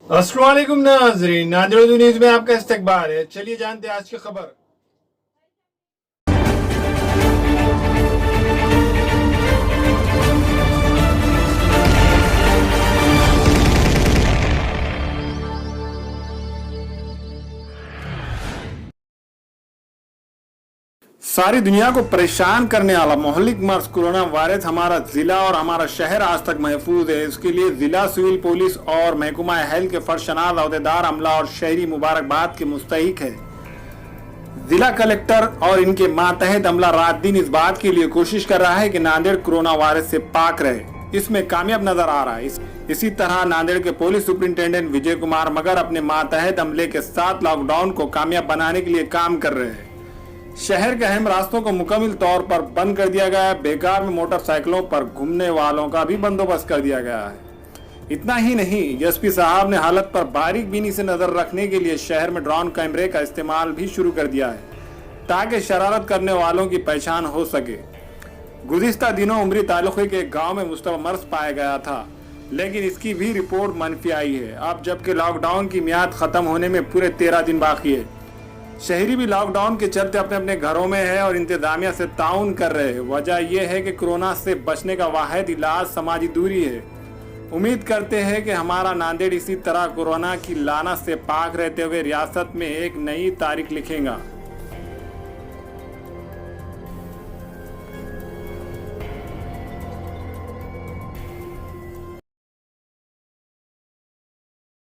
अस्सलाम वालेकुम नाज़रीन, नादिर न्यूज़ में आपका इस्तकबाल है। चलिए जानते हैं आज की खबर। सारी दुनिया को परेशान करने वाला मोहल्लिक मर्ज कोरोना वायरस हमारा जिला और हमारा शहर आज तक महफूज है। इसके लिए जिला सिविल पुलिस और महकमा हेल्थ के फर्शनाज अहदेदार, अमला और शहरी मुबारकबाद के मुस्तहिक है। जिला कलेक्टर और इनके मातहत अमला रात दिन इस बात के लिए कोशिश कर रहा है कि नांदेड़ कोरोना वायरस से पाक रहे। इसमें कामयाब नजर आ रहा है। इसी तरह नांदेड़ के पुलिस सुपरिंटेंडेंट विजय कुमार मगर अपने मातहत अमले के साथ लॉकडाउन को कामयाब बनाने के लिए काम कर रहे हैं। शहर के अहम रास्तों को मुकम्मल तौर पर बंद कर दिया गया है। बेकार में मोटरसाइकिलों पर घूमने वालों का भी बंदोबस्त कर दिया गया है। इतना ही नहीं, एसपी साहब ने हालत पर बारीक बीनी से नजर रखने के लिए शहर में ड्रोन कैमरे का इस्तेमाल भी शुरू कर दिया है ताकि शरारत करने वालों की पहचान हो सके। गुज़िश्ता दिनों उमरी तालुके के गांव में मुस्तबा मर्ज पाया गया था, लेकिन इसकी भी रिपोर्ट मनफी आई है। अब जबकि लॉकडाउन की मियाद खत्म होने में पूरे 13 दिन बाकी है, शहरी भी लॉकडाउन के चलते अपने अपने घरों में है और इंतजामिया से ताउन कर रहे हैं। वजह यह है कि कोरोना से बचने का वाहिद इलाज समाजी दूरी है। उम्मीद करते हैं कि हमारा नांदेड़ इसी तरह कोरोना की लानत से पाक रहते हुए रियासत में एक नई तारीख लिखेगा।